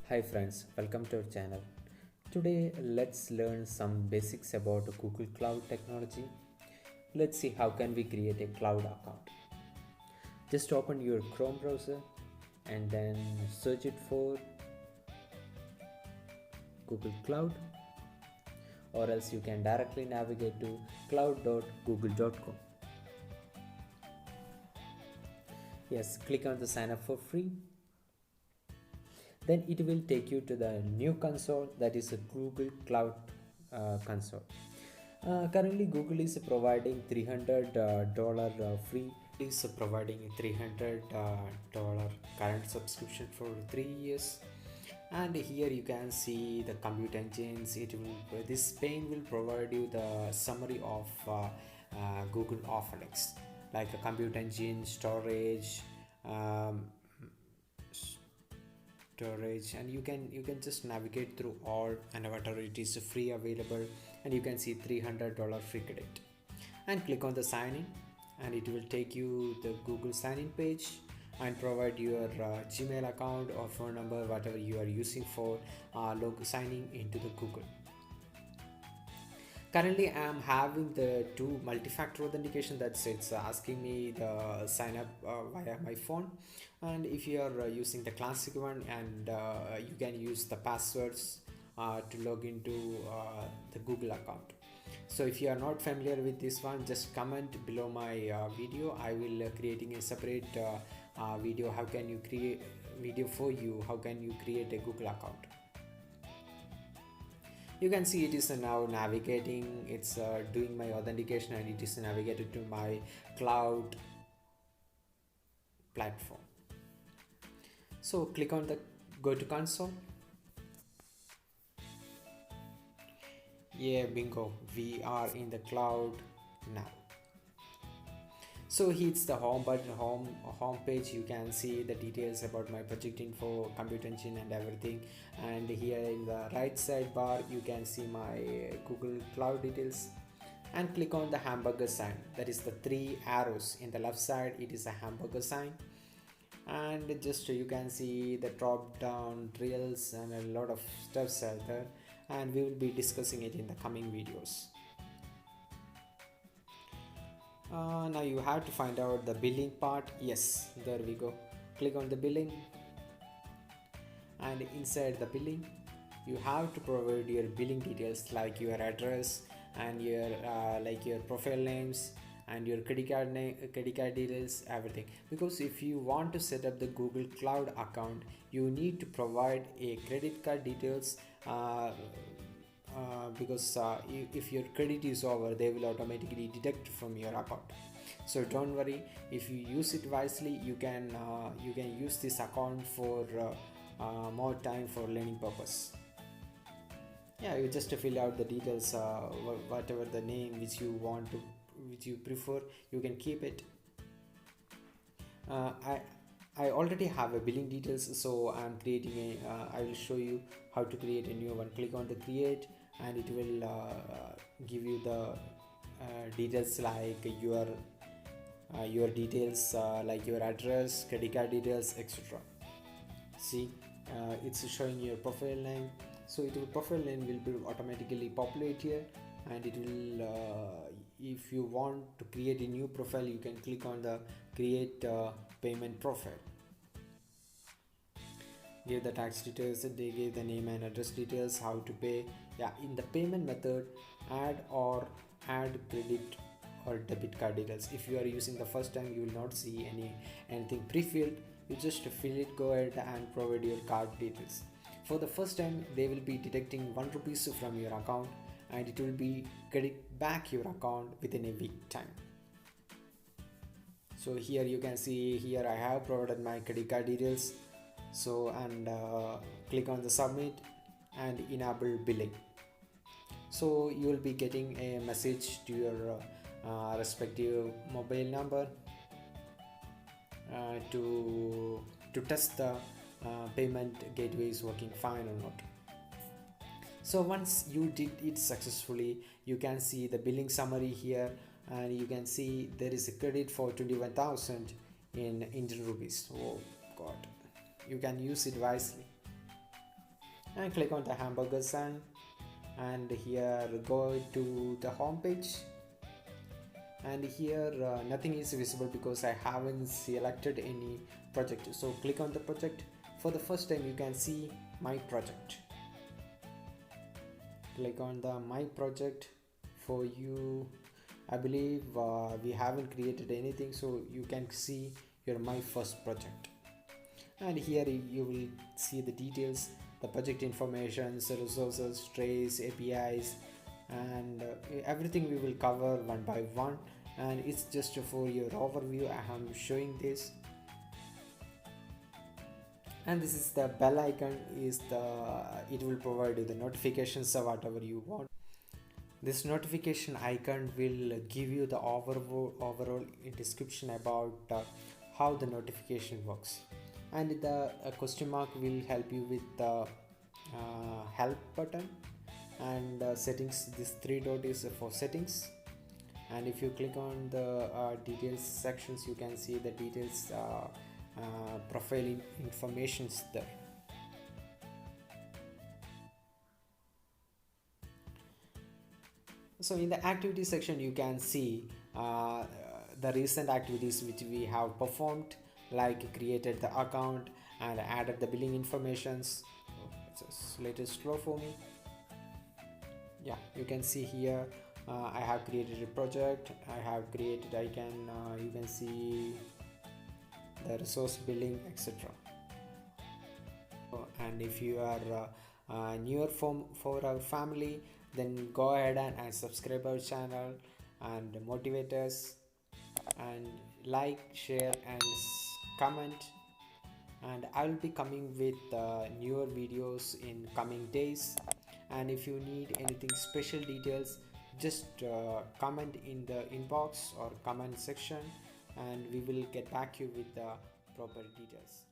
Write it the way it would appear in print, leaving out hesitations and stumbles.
Hi friends, welcome to our channel. Today let's learn some basics about Google Cloud technology. Let's see how can we create a cloud account. Just open your Chrome browser and then search it for Google Cloud, or else you can directly navigate to cloud.google.com. Yes, click on the sign up for free. Then it will take you to the new console, that is a Google Cloud console. Currently Google is providing $300 free, is providing $300 current subscription for 3 years. And here you can see the compute engines. This pane will provide you the summary of Google offerings, like a compute engine, um, storage, and you can just navigate through all, and whatever it is free available, and you can see $300 free credit, and click on the sign in, and it will take you the Google sign in page and provide your Gmail account or phone number, whatever you are using for signing into the Google. Currently I am having the two multi-factor authentication, that's it's asking me the sign up via my phone. And if you are using the classic one, and you can use the passwords to log into the Google account. So if you are not familiar with this one, just comment below my video. I will creating a separate video, how can you create video for you, how can you create a Google account. You can see it is now navigating, it's doing my authentication, and it is navigated to my cloud platform. So click on the go to console. Yeah, bingo, we are in the cloud now. So hits the home button, home page. You can see the details about my project info, compute engine, and everything. And here in the right side bar you can see my Google Cloud details, and click on the hamburger sign, that is the three arrows in the left side, it is a hamburger sign. And just you can see the drop down drills and a lot of stuffs are there, and we will be discussing it in the coming videos. Now you have to find out the billing part. Yes, there we go. Click on the billing, and inside the billing you have to provide your billing details, like your address and your like your profile names and your credit card name, credit card details, everything. Because if you want to set up the Google Cloud account, you need to provide a credit card details, because if your credit is over, they will automatically deduct from your account. So don't worry, if you use it wisely, you can use this account for more time for learning purpose. Yeah, you just fill out the details, whatever the name which you want to, which you prefer, you can keep it. I already have a billing details, so I'm creating a I will show you how to create a new one. Click on the create, and it will give you the details, like your details, like your address, credit card details, etc. See, it's showing your profile name, so profile name will be automatically populate here, and it will if you want to create a new profile, you can click on the create payment profile. Give the tax details, they give the name and address details, how to pay. Yeah, in the payment method, add credit or debit card details. If you are using the first time, you will not see anything pre-filled. You just fill it, go ahead and provide your card details. For the first time, they will be deducting 1 rupees from your account, and it will be credit back your account within a week time. So here you can see, here I have provided my credit card details. So, and click on the submit and enable billing. So you will be getting a message to your respective mobile number to test the payment gateway is working fine or not. So once you did it successfully, you can see the billing summary here, and you can see there is a credit for 21,000 in Indian rupees. Oh god, you can use it wisely. and click on the hamburger sign, and here go to the home page, and here nothing is visible because I haven't selected any project. So click on the project. For the first time you can see my project. Click on the my project. For you, I believe we haven't created anything, so you can see your my first project. And here you will see the details, the project information, resources, trace, APIs, and everything we will cover one by one. And it's just for your overview I am showing this. And this is the bell icon, is the it will provide you the notifications of whatever you want. This notification icon will give you the overall description about how the notification works, and the question mark will help you with the help button, and settings, this three dot is for settings. And if you click on the details sections, you can see the details profile informations there. So in the activity section you can see the recent activities which we have performed, like created the account and added the billing informations. It's a little slow for me. Yeah, you can see here I have created a project. You can see the resource billing, etc. And if you are newer for our family, then go ahead and subscribe our channel and motivate us, and like, share and comment. And I will be coming with newer videos in coming days. And if you need anything special details, just comment in the inbox or comment section, and we will get back you with the proper details.